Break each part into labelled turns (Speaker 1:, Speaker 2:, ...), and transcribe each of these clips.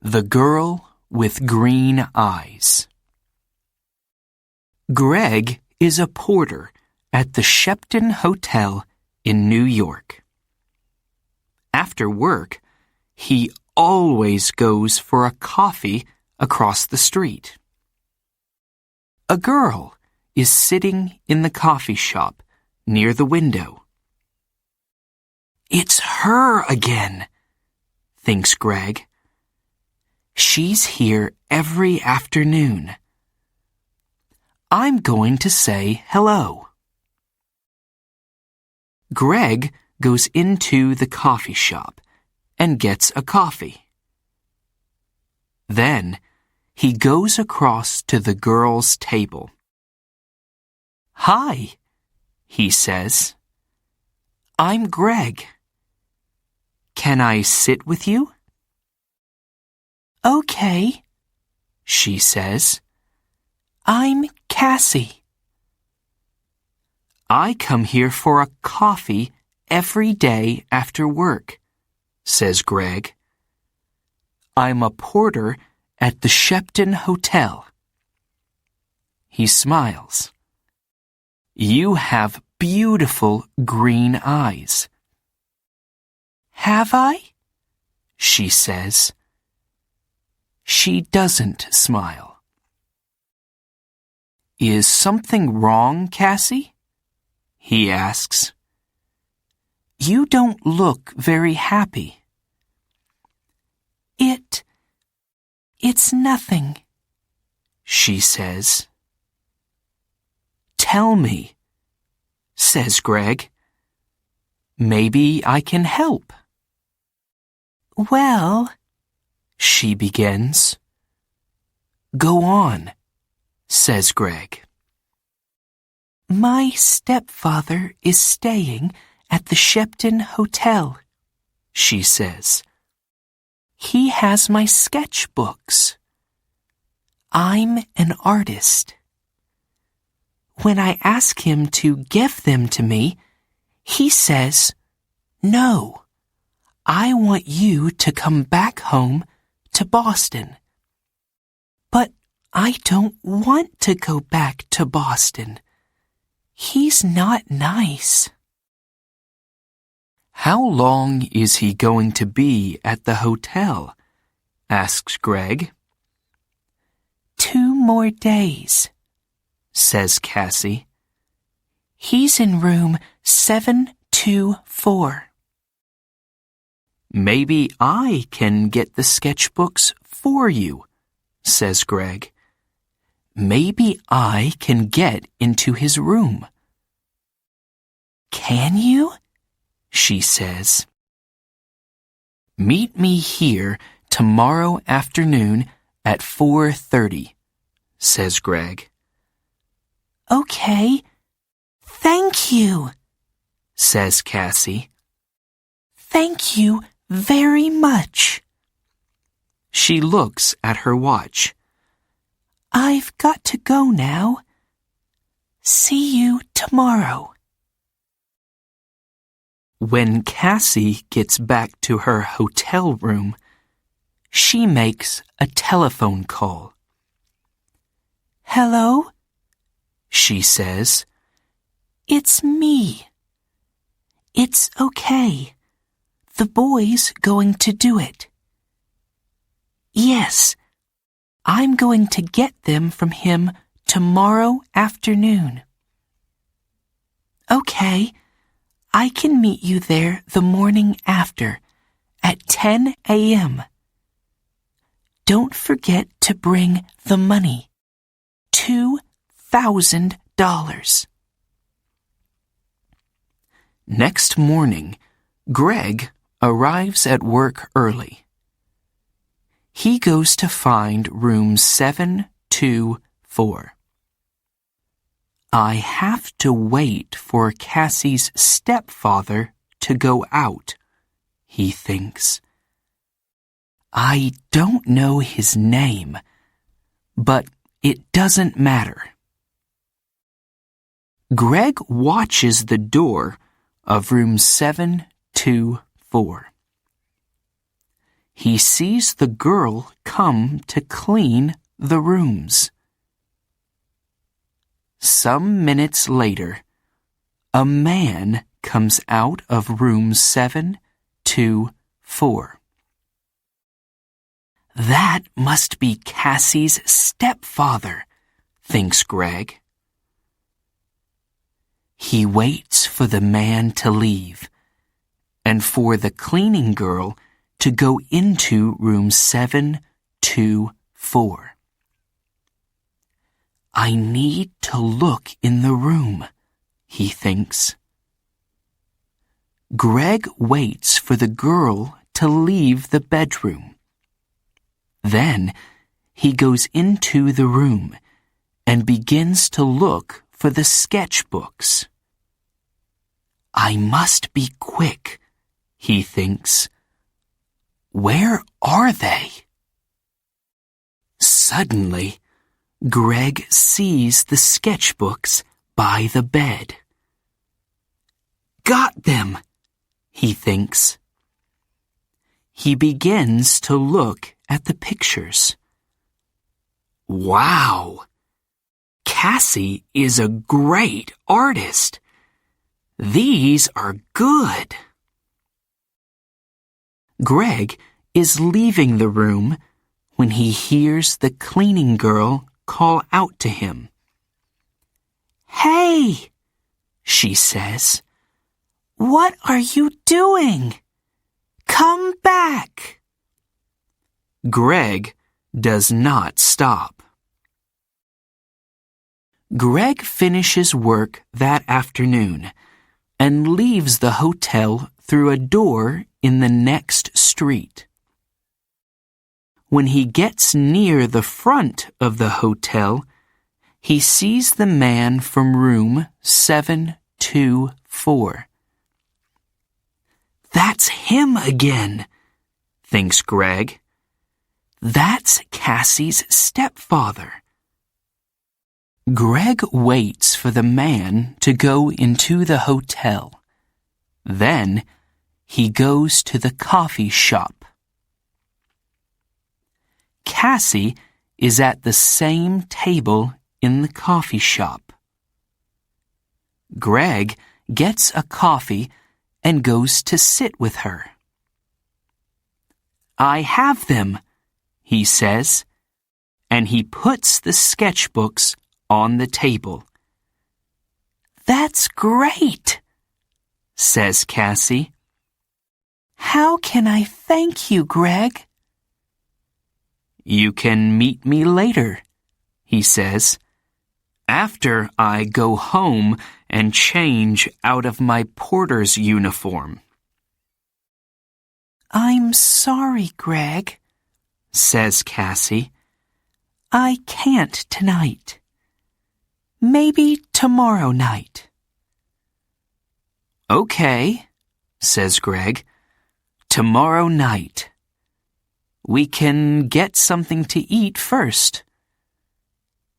Speaker 1: The Girl with Green Eyes. Greg is a porter at the Shepton Hotel in New York. After work, he always goes for a coffee across the street. A girl is sitting in the coffee shop near the window. "It's her again," thinks Greg. "She's here every afternoon. I'm going to say hello." Greg goes into the coffee shop and gets a coffee. Then he goes across to the girl's table. "Hi," he says. "I'm Greg. Can I sit with you?" "Okay," she says. "I'm Cassie." "I come here for a coffee every day after work," says Greg. "I'm a porter at the Shepton Hotel." He smiles. "You have beautiful green eyes." "Have I?" she says. She doesn't smile. "Is something wrong, Cassie?" he asks. "You don't look very happy." It's nothing," she says. "Tell me," says Greg. "Maybe I can help." "Well," she begins. "Go on," says Greg. "My stepfather is staying at the Shepton Hotel," she says. "He has my sketchbooks. I'm an artist. When I ask him to give them to me, he says, 'No, I want you to come back home to Boston.' But I don't want to go back to Boston. He's not nice." "How long is he going to be at the hotel?" asks Greg. 2 more days, says Cassie. "He's in room 724. "Maybe I can get the sketchbooks for you," says Greg. "Maybe I can get into his room." "Can you?" she says. "Meet me here tomorrow afternoon at 4:30, says Greg. "Okay, thank you," says Cassie. "Thank you very much." She looks at her watch. "I've got to go now. See you tomorrow." When Cassie gets back to her hotel room, she makes a telephone call. "Hello?" she says. "It's me." "It's okay. The boy's going to do it." "Yes, I'm going to get them from him tomorrow afternoon." "Okay, I can meet you there the morning after, at 10 a.m. Don't forget to bring the money, $2,000. Next morning, Greg arrives at work early. He goes to find room 724. I have to wait for Cassie's stepfather to go out, he thinks. I don't know his name, but it doesn't matter. Greg watches the door of room 724. he sees the girl come to clean the rooms. Some minutes later, a man comes out of room 724. That must be Cassie's stepfather, thinks Greg. He waits for the man to leave and for the cleaning girl to go into room 724. I need to look in the room, he thinks. Greg waits for the girl to leave the bedroom. Then he goes into the room and begins to look for the sketchbooks. I must be quick, he thinks. Where are they? Suddenly, Greg sees the sketchbooks by the bed. Got them, he thinks. He begins to look at the pictures. Wow! Cassie is a great artist. These are good. Greg is leaving the room when he hears the cleaning girl call out to him. Hey, she says, what are you doing? Come back. Greg does not stop. Greg finishes work that afternoon and leaves the hotel through a door in the next street. When he gets near the front of the hotel, he sees the man from room 724. That's him again, thinks Greg. That's Cassie's stepfather. Greg waits for the man to go into the hotel. Then he goes to the coffee shop. Cassie is at the same table in the coffee shop. Greg gets a coffee and goes to sit with her. I have them, he says, and he puts the sketchbooks on the table. That's great, says Cassie. How can I thank you, Greg? You can meet me later, he says, after I go home and change out of my porter's uniform. I'm sorry, Greg, says Cassie. I can't tonight. Maybe tomorrow night. Okay, says Greg. Tomorrow night. We can get something to eat first.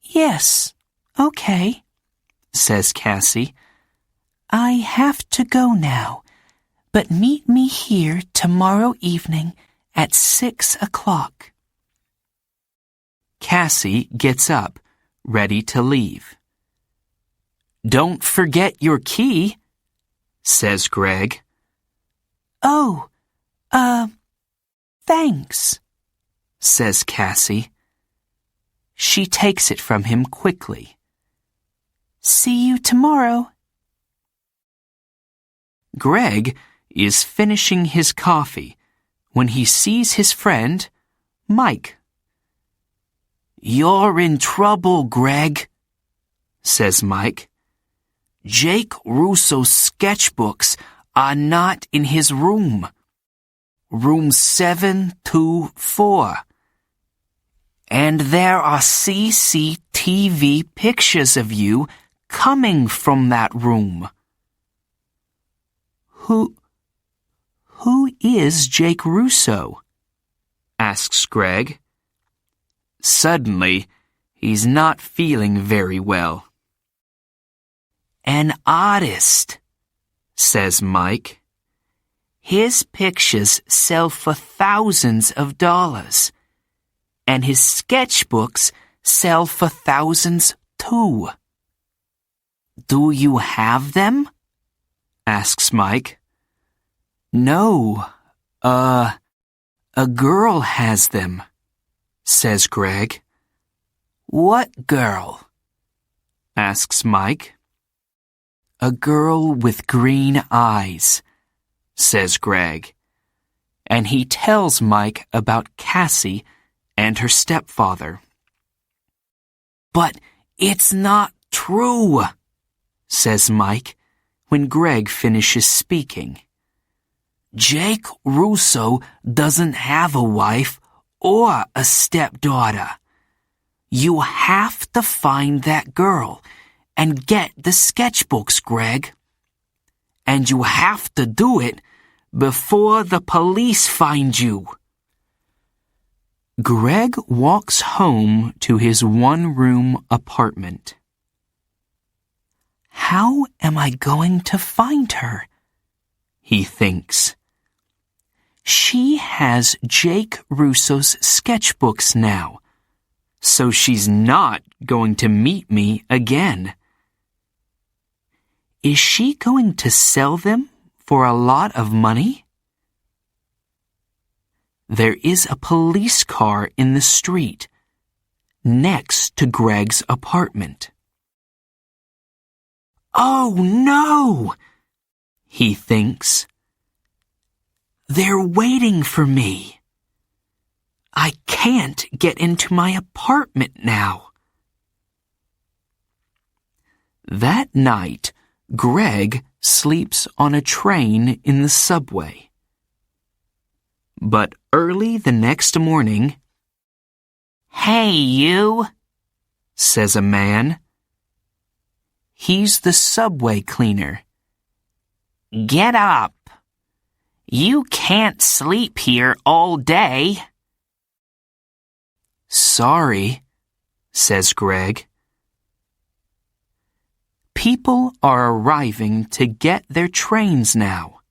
Speaker 1: Yes, okay, says Cassie. I have to go now, but meet me here tomorrow evening at 6 o'clock. Cassie gets up, ready to leave. Don't forget your key, says Greg. Oh, thanks, says Cassie. She takes it from him quickly. See you tomorrow. Greg is finishing his coffee when he sees his friend, Mike. You're in trouble, Greg, says Mike. Jake Russo's sketchbooks are not in his room. Room 724. And there are CCTV pictures of you coming from that room. Who is Jake Russo? Asks Greg. Suddenly, he's not feeling very well. An artist, says Mike. His pictures sell for thousands of dollars, and his sketchbooks sell for thousands too. Do you have them? Asks Mike. No, a girl has them, says Greg. What girl? Asks Mike. A girl with green eyes, says Greg, and he tells Mike about Cassie and her stepfather. But it's not true, says Mike when Greg finishes speaking. Jake Russo doesn't have a wife or a stepdaughter. You have to find that girl and get the sketchbooks, Greg. And you have to do it before the police find you. Greg walks home to his one-room apartment. How am I going to find her? He thinks. She has Jake Russo's sketchbooks now, so she's not going to meet me again. Is she going to sell them for a lot of money? There is a police car in the street, next to Greg's apartment. Oh no! He thinks. They're waiting for me. I can't get into my apartment now. That night, Greg sleeps on a train in the subway. But early the next morning, "Hey, you," says a man. He's the subway cleaner. "Get up. You can't sleep here all day." Sorry, says Greg. People are arriving to get their trains now.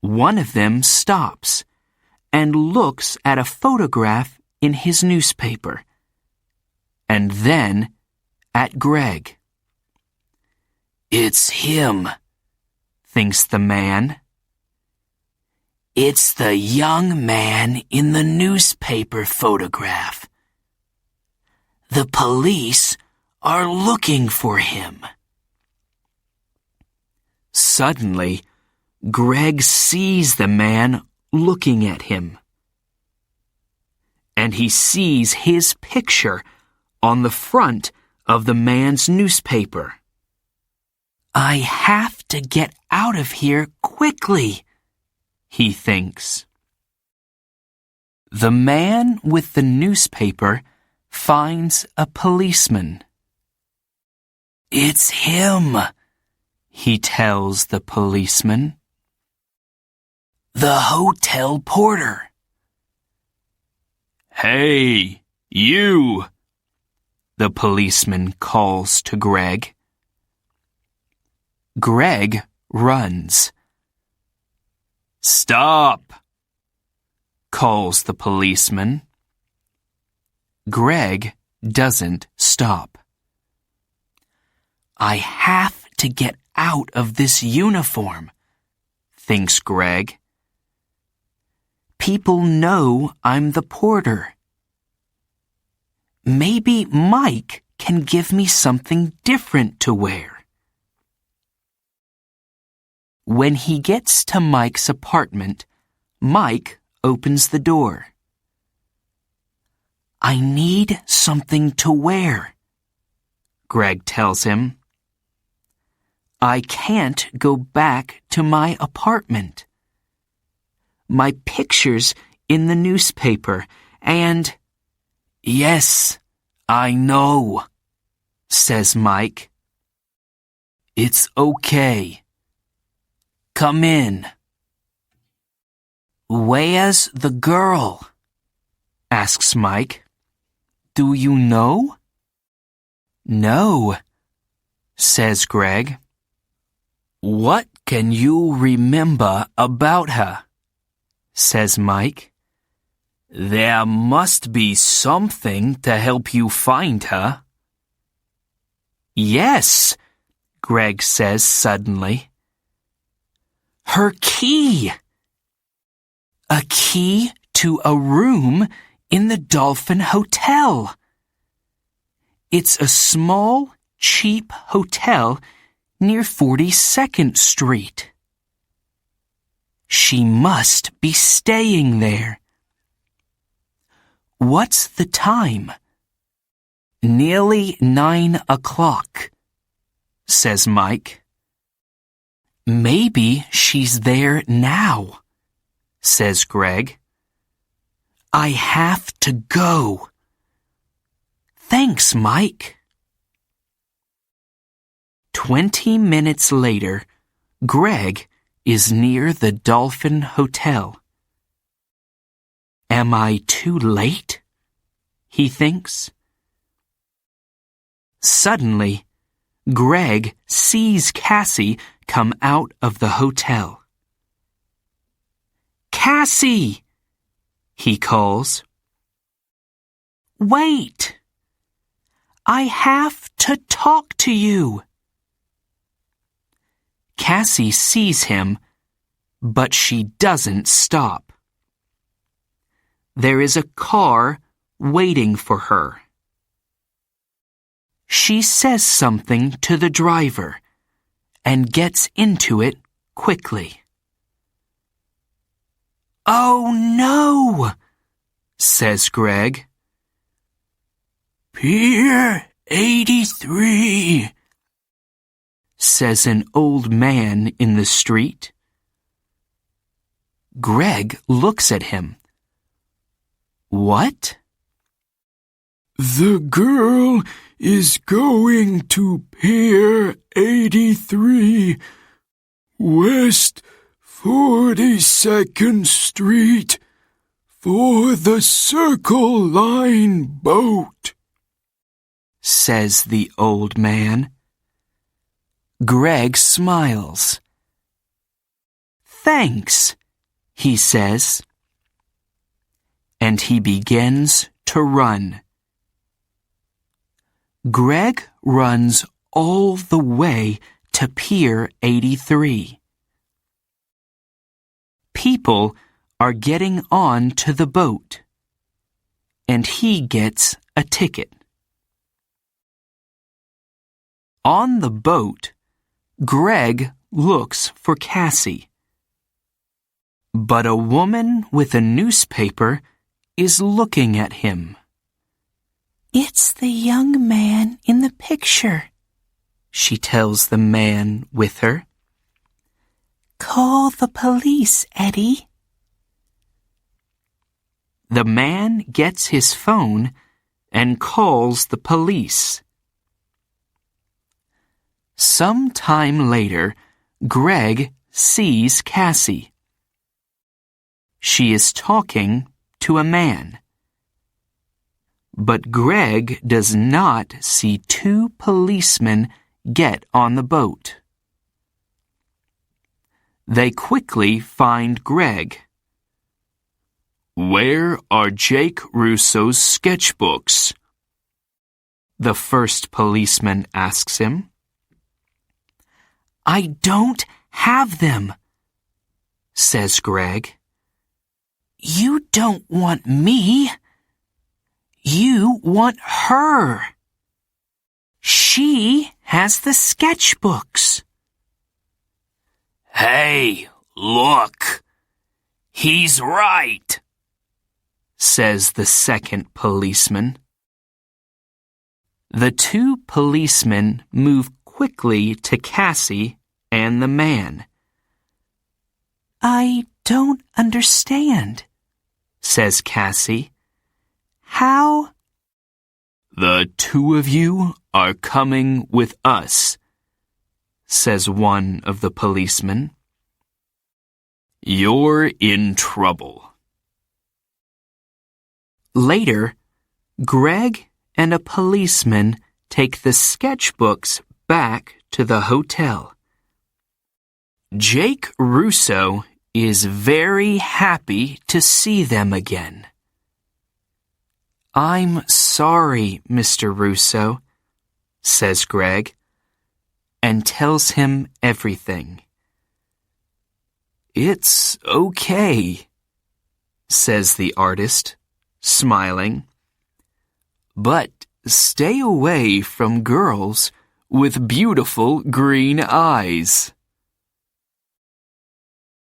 Speaker 1: One of them stops and looks at a photograph in his newspaper, and then at Greg. It's him, thinks the man. It's the young man in the newspaper photograph. The police are looking for him. Suddenly, Greg sees the man looking at him. And he sees his picture on the front of the man's newspaper. I have to get out of here quickly, he thinks. The man with the newspaper finds a policeman. It's him, he tells the policeman. The hotel porter. Hey, you, the policeman calls to Greg. Greg runs. Stop, calls the policeman. Greg doesn't stop. I have to get out of this uniform, thinks Greg. People know I'm the porter. Maybe Mike can give me something different to wear. When he gets to Mike's apartment, Mike opens the door. I need something to wear, Greg tells him. I can't go back to my apartment. My picture's in the newspaper, and... Yes, I know, says Mike. It's okay. Come in. Where's the girl? Asks Mike. Do you know? No, says Greg. What can you remember about her?" says Mike. "There must be something to help you find her." "Yes," Greg says suddenly. "Her key! A key to a room in the Dolphin Hotel. It's a small, cheap hotel near 42nd Street. She must be staying there." "What's the time?" "Nearly 9 o'clock, says Mike. "Maybe she's there now," says Greg. "I have to go." "Thanks, Mike." 20 minutes later, Greg is near the Dolphin Hotel. "Am I too late?" he thinks. Suddenly, Greg sees Cassie come out of the hotel. "Cassie!" he calls. "Wait! I have to talk to you." Cassie sees him, but she doesn't stop. There is a car waiting for her. She says something to the driver and gets into it quickly. "Oh no!" says Greg. "Pier 83, says an old man in the street. Greg looks at him. "What?" "The girl is going to Pier 83, West 42nd Street, for the Circle Line boat," says the old man. Greg smiles. "Thanks," he says. And he begins to run. Greg runs all the way to Pier 83. People are getting on to the boat, and he gets a ticket. On the boat, Greg looks for Cassie. But a woman with a newspaper is looking at him. "It's the young man in the picture," she tells the man with her. "Call the police, Eddie." The man gets his phone and calls the police. Some time later, Greg sees Cassie. She is talking to a man. But Greg does not see two policemen get on the boat. They quickly find Greg. "Where are Jake Russo's sketchbooks?" the first policeman asks him. "I don't have them," says Greg. "You don't want me. You want her. She has the sketchbooks." "Hey, look! He's right," says the second policeman. The two policemen move quickly to Cassie and the man. "I don't understand," says Cassie. "How?" "The two of you are coming with us," says one of the policemen. "You're in trouble." Later, Greg and a policeman take the sketchbooks back to the hotel. Jake Russo is very happy to see them again. I'm sorry, Mr. Russo, says Greg, and tells him everything. It's okay, says the artist, smiling. But stay away from girls with beautiful green eyes.